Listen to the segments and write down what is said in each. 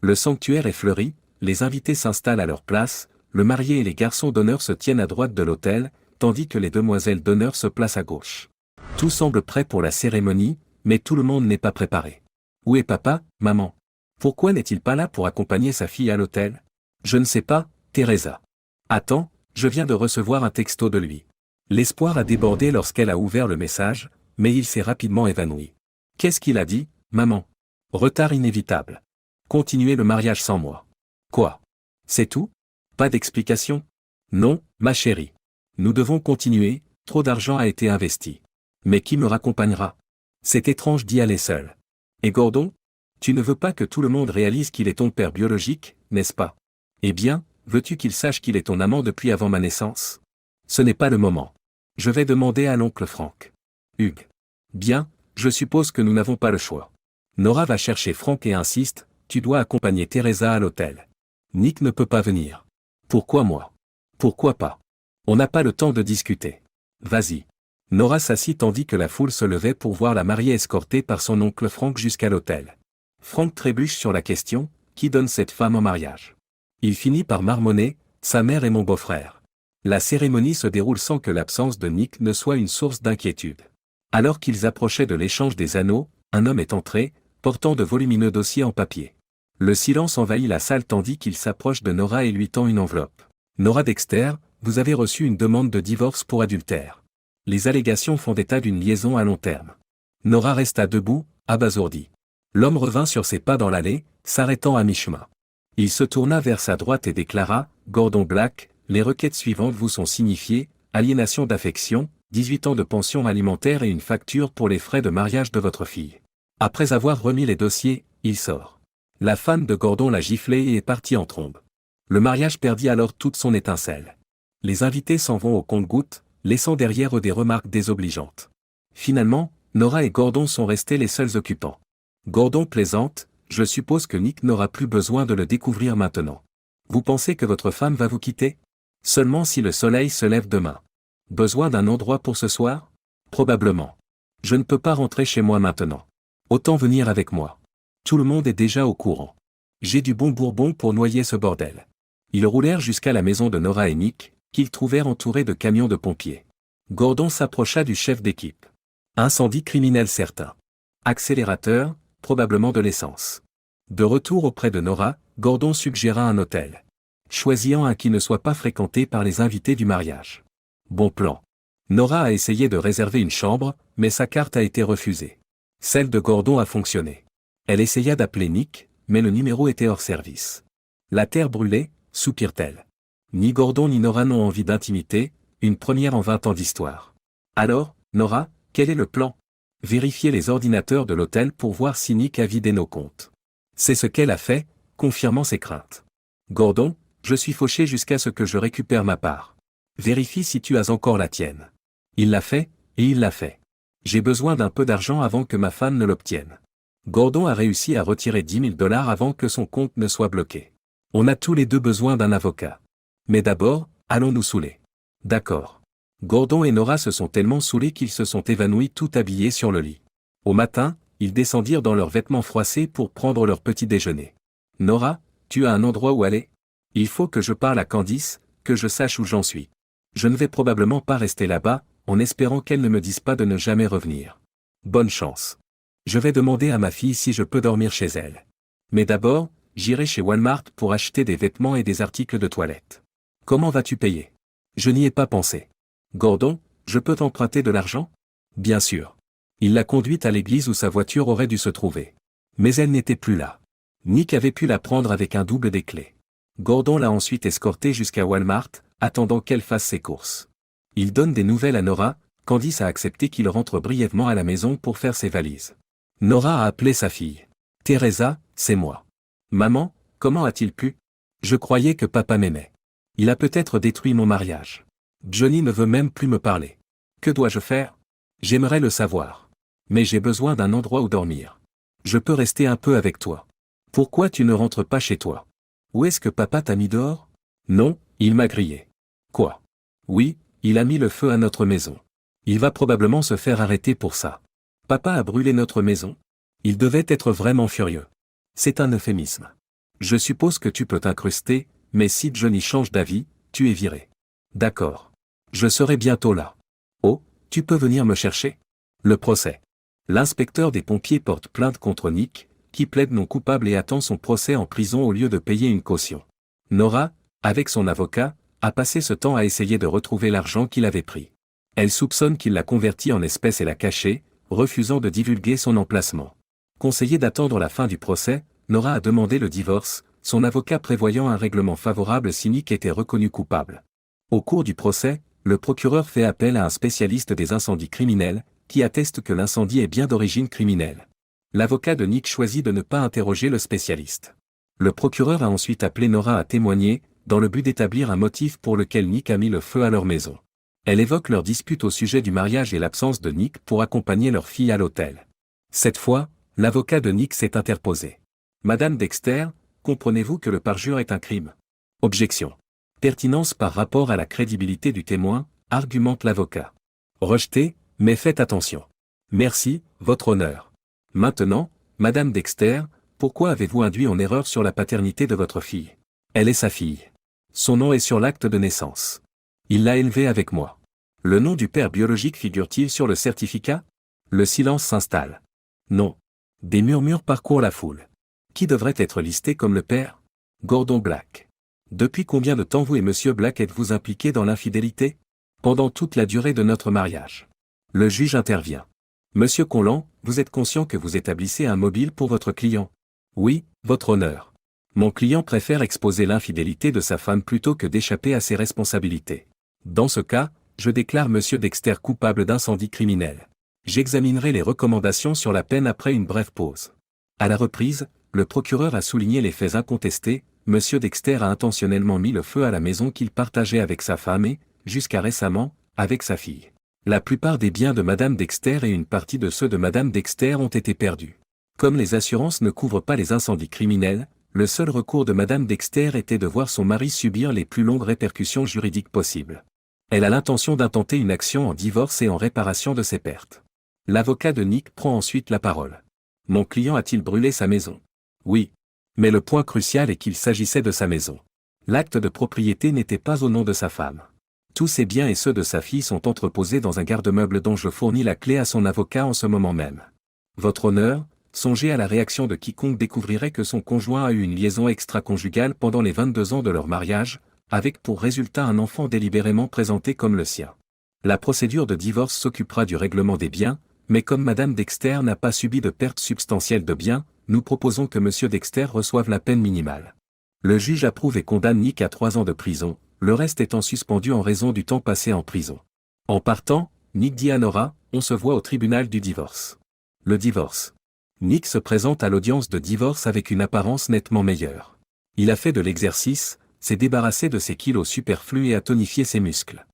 Le sanctuaire est fleuri, les invités s'installent à leur place, le marié et les garçons d'honneur se tiennent à droite de l'autel, tandis que les demoiselles d'honneur se placent à gauche. Tout semble prêt pour la cérémonie, mais tout le monde n'est pas préparé. Où est papa, maman? Pourquoi n'est-il pas là pour accompagner sa fille à l'hôtel? Je ne sais pas, Teresa. Attends, je viens de recevoir un texto de lui. L'espoir a débordé lorsqu'elle a ouvert le message, mais il s'est rapidement évanoui. Qu'est-ce qu'il a dit, maman? Retard inévitable. Continuez le mariage sans moi. Quoi? C'est tout? Pas d'explication? Non, ma chérie. Nous devons continuer, trop d'argent a été investi. Mais qui me raccompagnera? C'est étrange d'y aller seul. Et Gordon? Tu ne veux pas que tout le monde réalise qu'il est ton père biologique, n'est-ce pas? Eh bien, veux-tu qu'il sache qu'il est ton amant depuis avant ma naissance? Ce n'est pas le moment. Je vais demander à l'oncle Frank. Hugues. Bien, je suppose que nous n'avons pas le choix. Nora va chercher Frank et insiste, tu dois accompagner Teresa à l'hôtel. Nick ne peut pas venir. Pourquoi moi? Pourquoi pas? On n'a pas le temps de discuter. Vas-y. Nora s'assit tandis que la foule se levait pour voir la mariée escortée par son oncle Frank jusqu'à l'hôtel. Frank trébuche sur la question, qui donne cette femme en mariage? Il finit par marmonner, sa mère et mon beau-frère. La cérémonie se déroule sans que l'absence de Nick ne soit une source d'inquiétude. Alors qu'ils approchaient de l'échange des anneaux, un homme est entré, portant de volumineux dossiers en papier. Le silence envahit la salle tandis qu'il s'approche de Nora et lui tend une enveloppe. Nora Dexter, vous avez reçu une demande de divorce pour adultère. Les allégations font état d'une liaison à long terme. Nora resta debout, abasourdie. L'homme revint sur ses pas dans l'allée, s'arrêtant à mi-chemin. Il se tourna vers sa droite et déclara, Gordon Black, les requêtes suivantes vous sont signifiées, aliénation d'affection, 18 ans de pension alimentaire et une facture pour les frais de mariage de votre fille. Après avoir remis les dossiers, il sort. La femme de Gordon l'a giflé et est partie en trombe. Le mariage perdit alors toute son étincelle. Les invités s'en vont au compte-gouttes, laissant derrière eux des remarques désobligeantes. Finalement, Nora et Gordon sont restés les seuls occupants. Gordon plaisante, je suppose que Nick n'aura plus besoin de le découvrir maintenant. Vous pensez que votre femme va vous quitter? Seulement si le soleil se lève demain. Besoin d'un endroit pour ce soir? Probablement. Je ne peux pas rentrer chez moi maintenant. Autant venir avec moi. Tout le monde est déjà au courant. J'ai du bon bourbon pour noyer ce bordel. Ils roulèrent jusqu'à la maison de Nora et Nick, qu'ils trouvèrent entourés de camions de pompiers. Gordon s'approcha du chef d'équipe. Incendie criminel certain. Accélérateur, probablement de l'essence. De retour auprès de Nora, Gordon suggéra un hôtel. Choisissant un qui ne soit pas fréquenté par les invités du mariage. Bon plan. Nora a essayé de réserver une chambre, mais sa carte a été refusée. Celle de Gordon a fonctionné. Elle essaya d'appeler Nick, mais le numéro était hors service. La terre brûlait, soupire-t-elle. Ni Gordon ni Nora n'ont envie d'intimité, une première en 20 ans d'histoire. Alors, Nora, quel est le plan? Vérifier les ordinateurs de l'hôtel pour voir si Nick a vidé nos comptes. C'est ce qu'elle a fait, confirmant ses craintes. Gordon, je suis fauché jusqu'à ce que je récupère ma part. Vérifie si tu as encore la tienne. Il l'a fait, et il l'a fait. J'ai besoin d'un peu d'argent avant que ma femme ne l'obtienne. Gordon a réussi à retirer 10 000 $ avant que son compte ne soit bloqué. On a tous les deux besoin d'un avocat. Mais d'abord, allons nous saouler. D'accord. Gordon et Nora se sont tellement saoulés qu'ils se sont évanouis tout habillés sur le lit. Au matin, ils descendirent dans leurs vêtements froissés pour prendre leur petit déjeuner. Nora, tu as un endroit où aller? Il faut que je parle à Candice, que je sache où j'en suis. Je ne vais probablement pas rester là-bas, en espérant qu'elle ne me dise pas de ne jamais revenir. Bonne chance. Je vais demander à ma fille si je peux dormir chez elle. Mais d'abord, j'irai chez Walmart pour acheter des vêtements et des articles de toilette. Comment vas-tu payer? Je n'y ai pas pensé. Gordon, je peux t'emprunter de l'argent? Bien sûr. Il l'a conduite à l'église où sa voiture aurait dû se trouver. Mais elle n'était plus là. Nick avait pu la prendre avec un double des clés. Gordon l'a ensuite escortée jusqu'à Walmart, attendant qu'elle fasse ses courses. Il donne des nouvelles à Nora, Candice a accepté qu'il rentre brièvement à la maison pour faire ses valises. Nora a appelé sa fille. Teresa, c'est moi. Maman, comment a-t-il pu? Je croyais que papa m'aimait. Il a peut-être détruit mon mariage. Johnny ne veut même plus me parler. Que dois-je faire? J'aimerais le savoir. Mais j'ai besoin d'un endroit où dormir. Je peux rester un peu avec toi. Pourquoi tu ne rentres pas chez toi? Où est-ce que papa t'a mis dehors? Non, il m'a grillé. Quoi? Oui, il a mis le feu à notre maison. Il va probablement se faire arrêter pour ça. Papa a brûlé notre maison? Il devait être vraiment furieux. C'est un euphémisme. Je suppose que tu peux t'incruster, mais si Johnny change d'avis, tu es viré. D'accord. Je serai bientôt là. Oh, tu peux venir me chercher? Le procès. L'inspecteur des pompiers porte plainte contre Nick, qui plaide non coupable et attend son procès en prison au lieu de payer une caution. Nora, avec son avocat, a passé ce temps à essayer de retrouver l'argent qu'il avait pris. Elle soupçonne qu'il l'a converti en espèces et l'a caché, refusant de divulguer son emplacement. Conseillée d'attendre la fin du procès, Nora a demandé le divorce, son avocat prévoyant un règlement favorable si Nick était reconnu coupable. Au cours du procès, le procureur fait appel à un spécialiste des incendies criminels, qui atteste que l'incendie est bien d'origine criminelle. L'avocat de Nick choisit de ne pas interroger le spécialiste. Le procureur a ensuite appelé Nora à témoigner, dans le but d'établir un motif pour lequel Nick a mis le feu à leur maison. Elle évoque leur dispute au sujet du mariage et l'absence de Nick pour accompagner leur fille à l'hôtel. Cette fois, l'avocat de Nick s'est interposé. Madame Dexter, comprenez-vous que le parjure est un crime? Objection. Pertinence par rapport à la crédibilité du témoin, argumente l'avocat. Rejeté, mais faites attention. Merci, votre honneur. Maintenant, Madame Dexter, pourquoi avez-vous induit en erreur sur la paternité de votre fille? Elle est sa fille. Son nom est sur l'acte de naissance. Il l'a élevée avec moi. Le nom du père biologique figure-t-il sur le certificat? Le silence s'installe. Non. Des murmures parcourent la foule. Qui devrait être listé comme le père? Gordon Black. Depuis combien de temps vous et Monsieur Black êtes-vous impliqués dans l'infidélité? Pendant toute la durée de notre mariage. Le juge intervient. Monsieur Conlan, vous êtes conscient que vous établissez un mobile pour votre client? Oui, votre honneur. Mon client préfère exposer l'infidélité de sa femme plutôt que d'échapper à ses responsabilités. Dans ce cas, je déclare Monsieur Dexter coupable d'incendie criminel. J'examinerai les recommandations sur la peine après une brève pause. À la reprise, le procureur a souligné les faits incontestés. Monsieur Dexter a intentionnellement mis le feu à la maison qu'il partageait avec sa femme et, jusqu'à récemment, avec sa fille. La plupart des biens de Madame Dexter et une partie de ceux de Madame Dexter ont été perdus. Comme les assurances ne couvrent pas les incendies criminels, le seul recours de Madame Dexter était de voir son mari subir les plus longues répercussions juridiques possibles. Elle a l'intention d'intenter une action en divorce et en réparation de ses pertes. L'avocat de Nick prend ensuite la parole. Mon client a-t-il brûlé sa maison? Oui. Mais le point crucial est qu'il s'agissait de sa maison. L'acte de propriété n'était pas au nom de sa femme. Tous ses biens et ceux de sa fille sont entreposés dans un garde-meuble dont je fournis la clé à son avocat en ce moment même. Votre honneur, songez à la réaction de quiconque découvrirait que son conjoint a eu une liaison extra-conjugale pendant les 22 ans de leur mariage, avec pour résultat un enfant délibérément présenté comme le sien. La procédure de divorce s'occupera du règlement des biens, mais comme Madame Dexter n'a pas subi de perte substantielle de biens, nous proposons que Monsieur Dexter reçoive la peine minimale. Le juge approuve et condamne Nick à 3 ans de prison, le reste étant suspendu en raison du temps passé en prison. En partant, Nick dit à Nora, on se voit au tribunal du divorce. Le divorce. Nick se présente à l'audience de divorce avec une apparence nettement meilleure. Il a fait de l'exercice, s'est débarrassé de ses kilos superflus et a tonifié ses muscles.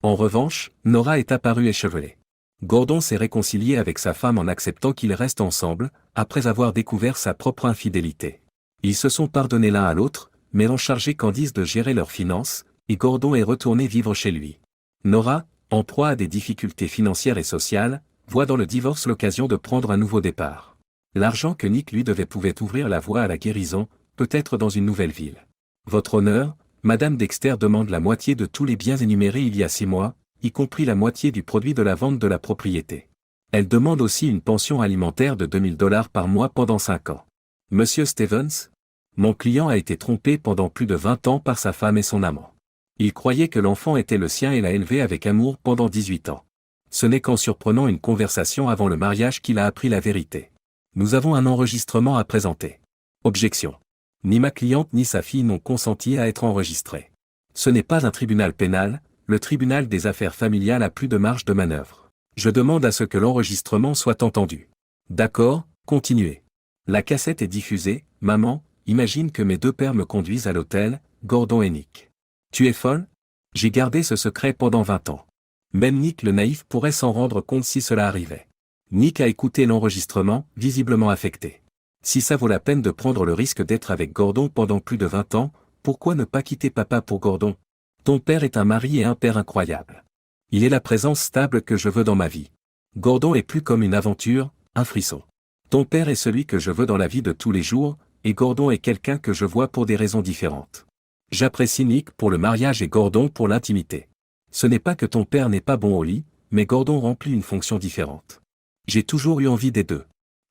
En revanche, Nora est apparue échevelée. Gordon s'est réconcilié avec sa femme en acceptant qu'ils restent ensemble, après avoir découvert sa propre infidélité. Ils se sont pardonnés l'un à l'autre, mais ont chargé Candice de gérer leurs finances, et Gordon est retourné vivre chez lui. Nora, en proie à des difficultés financières et sociales, voit dans le divorce l'occasion de prendre un nouveau départ. L'argent que Nick lui devait pouvait ouvrir la voie à la guérison, peut-être dans une nouvelle ville. Votre honneur, Madame Dexter demande la moitié de tous les biens énumérés il y a 6 mois, y compris la moitié du produit de la vente de la propriété. Elle demande aussi une pension alimentaire de $2000 par mois pendant 5 ans. Monsieur Stevens? Mon client a été trompé pendant plus de 20 ans par sa femme et son amant. Il croyait que l'enfant était le sien et l'a élevé avec amour pendant 18 ans. Ce n'est qu'en surprenant une conversation avant le mariage qu'il a appris la vérité. Nous avons un enregistrement à présenter. Objection. Ni ma cliente ni sa fille n'ont consenti à être enregistrées. Ce n'est pas un tribunal pénal, le tribunal des affaires familiales a plus de marge de manœuvre. Je demande à ce que l'enregistrement soit entendu. D'accord, continuez. La cassette est diffusée, maman, imagine que mes 2 pères me conduisent à l'hôtel, Gordon et Nick. Tu es folle? J'ai gardé ce secret pendant 20 ans. Même Nick le naïf pourrait s'en rendre compte si cela arrivait. Nick a écouté l'enregistrement, visiblement affecté. Si ça vaut la peine de prendre le risque d'être avec Gordon pendant plus de 20 ans, pourquoi ne pas quitter papa pour Gordon? Ton père est un mari et un père incroyable. Il est la présence stable que je veux dans ma vie. Gordon est plus comme une aventure, un frisson. Ton père est celui que je veux dans la vie de tous les jours, et Gordon est quelqu'un que je vois pour des raisons différentes. J'apprécie Nick pour le mariage et Gordon pour l'intimité. Ce n'est pas que ton père n'est pas bon au lit, mais Gordon remplit une fonction différente. J'ai toujours eu envie des deux.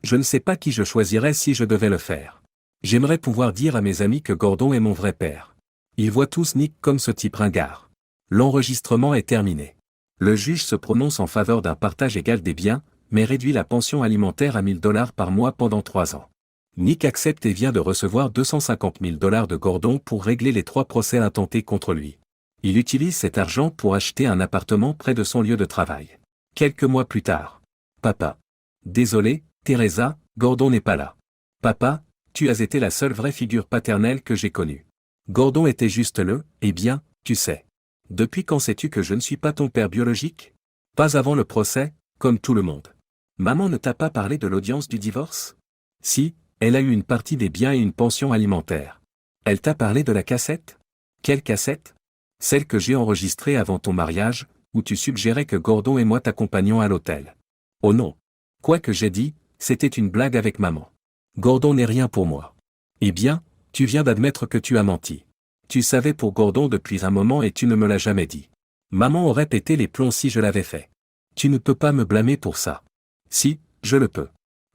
Je ne sais pas qui je choisirais si je devais le faire. J'aimerais pouvoir dire à mes amis que Gordon est mon vrai père. Ils voient tous Nick comme ce type ringard. L'enregistrement est terminé. Le juge se prononce en faveur d'un partage égal des biens, mais réduit la pension alimentaire à 1 000 $ par mois pendant 3 ans. Nick accepte et vient de recevoir 250 000 $ de Gordon pour régler les 3 procès intentés contre lui. Il utilise cet argent pour acheter un appartement près de son lieu de travail. Quelques mois plus tard. Papa. Désolé, Teresa, Gordon n'est pas là. Papa, tu as été la seule vraie figure paternelle que j'ai connue. Gordon était juste eh bien, tu sais. Depuis quand sais-tu que je ne suis pas ton père biologique? Pas avant le procès, comme tout le monde. Maman ne t'a pas parlé de l'audience du divorce? Si, elle a eu une partie des biens et une pension alimentaire. Elle t'a parlé de la cassette? Quelle cassette? Celle que j'ai enregistrée avant ton mariage, où tu suggérais que Gordon et moi t'accompagnions à l'hôtel. Oh non. Quoi que j'ai dit, c'était une blague avec maman. Gordon n'est rien pour moi. Eh bien, tu viens d'admettre que tu as menti. Tu savais pour Gordon depuis un moment et tu ne me l'as jamais dit. Maman aurait pété les plombs si je l'avais fait. Tu ne peux pas me blâmer pour ça. Si, je le peux.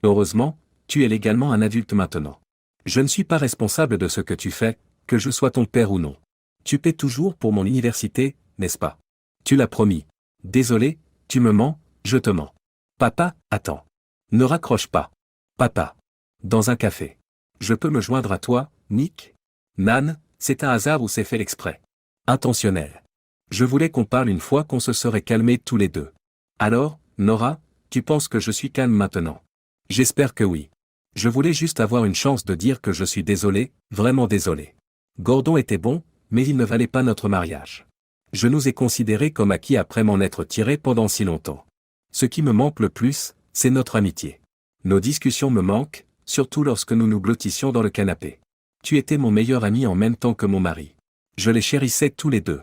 Heureusement, tu es légalement un adulte maintenant. Je ne suis pas responsable de ce que tu fais, que je sois ton père ou non. Tu paies toujours pour mon université, n'est-ce pas? Tu l'as promis. Désolé, tu me mens, je te mens. Papa, attends. Ne raccroche pas. Papa. Dans un café. Je peux me joindre à toi, Nick? Nan, c'est un hasard ou c'est fait exprès? Intentionnel. Je voulais qu'on parle une fois qu'on se serait calmés tous les deux. Alors, Nora, tu penses que je suis calme maintenant? J'espère que oui. Je voulais juste avoir une chance de dire que je suis désolé, vraiment désolé. Gordon était bon, mais il ne valait pas notre mariage. Je nous ai considérés comme acquis après m'en être tiré pendant si longtemps. Ce qui me manque le plus, c'est notre amitié. Nos discussions me manquent, surtout lorsque nous nous blottissions dans le canapé. Tu étais mon meilleur ami en même temps que mon mari. Je les chérissais tous les deux.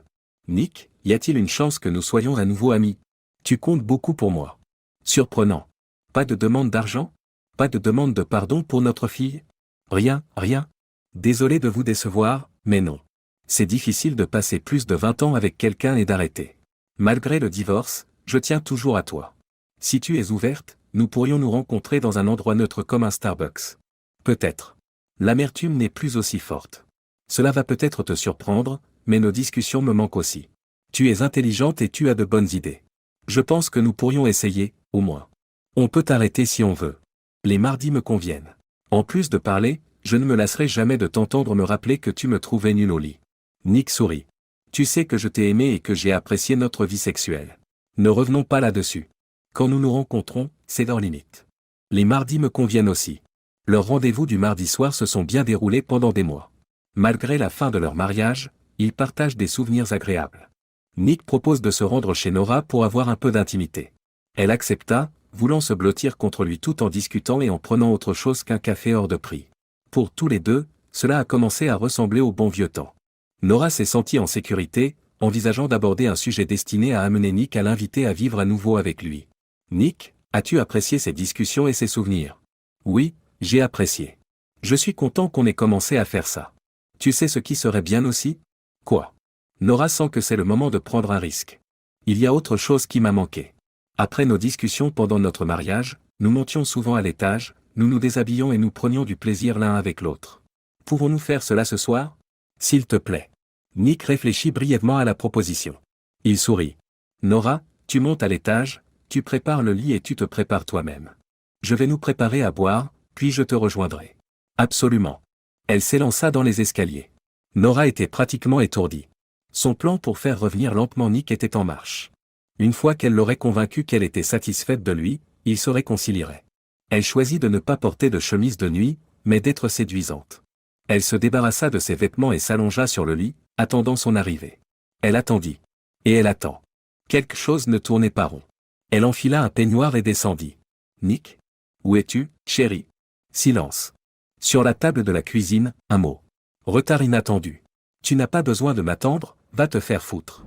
Nick, y a-t-il une chance que nous soyons à nouveau amis? Tu comptes beaucoup pour moi. Surprenant. Pas de demande d'argent? Pas de demande de pardon pour notre fille? Rien, rien. Désolé de vous décevoir, mais non. C'est difficile de passer plus de 20 ans avec quelqu'un et d'arrêter. Malgré le divorce, je tiens toujours à toi. Si tu es ouverte, nous pourrions nous rencontrer dans un endroit neutre comme un Starbucks. Peut-être. L'amertume n'est plus aussi forte. Cela va peut-être te surprendre, mais nos discussions me manquent aussi. Tu es intelligente et tu as de bonnes idées. Je pense que nous pourrions essayer, au moins. On peut t'arrêter si on veut. Les mardis me conviennent. En plus de parler, je ne me lasserai jamais de t'entendre me rappeler que tu me trouvais nul au lit. Nick sourit. Tu sais que je t'ai aimé et que j'ai apprécié notre vie sexuelle. Ne revenons pas là-dessus. Quand nous nous rencontrons, c'est dans limite. Les mardis me conviennent aussi. Leurs rendez-vous du mardi soir se sont bien déroulés pendant des mois. Malgré la fin de leur mariage, ils partagent des souvenirs agréables. Nick propose de se rendre chez Nora pour avoir un peu d'intimité. Elle accepta, voulant se blottir contre lui tout en discutant et en prenant autre chose qu'un café hors de prix. Pour tous les deux, cela a commencé à ressembler au bon vieux temps. Nora s'est sentie en sécurité, envisageant d'aborder un sujet destiné à amener Nick à l'inviter à vivre à nouveau avec lui. Nick, as-tu apprécié ces discussions et ces souvenirs? Oui, j'ai apprécié. Je suis content qu'on ait commencé à faire ça. Tu sais ce qui serait bien aussi? Quoi? Nora sent que c'est le moment de prendre un risque. Il y a autre chose qui m'a manqué. Après nos discussions pendant notre mariage, nous montions souvent à l'étage, nous nous déshabillions et nous prenions du plaisir l'un avec l'autre. Pouvons-nous faire cela ce soir? S'il te plaît. Nick réfléchit brièvement à la proposition. Il sourit. Nora, tu montes à l'étage, tu prépares le lit et tu te prépares toi-même. Je vais nous préparer à boire, puis je te rejoindrai. Absolument. Elle s'élança dans les escaliers. Nora était pratiquement étourdie. Son plan pour faire revenir lentement Nick était en marche. Une fois qu'elle l'aurait convaincu qu'elle était satisfaite de lui, ils se réconcilierait. Elle choisit de ne pas porter de chemise de nuit, mais d'être séduisante. Elle se débarrassa de ses vêtements et s'allongea sur le lit, attendant son arrivée. Elle attendit. Et elle attend. Quelque chose ne tournait pas rond. Elle enfila un peignoir et descendit. Nick? Où es-tu, chérie? Silence. Sur la table de la cuisine, un mot. Retard inattendu. Tu n'as pas besoin de m'attendre, va te faire foutre.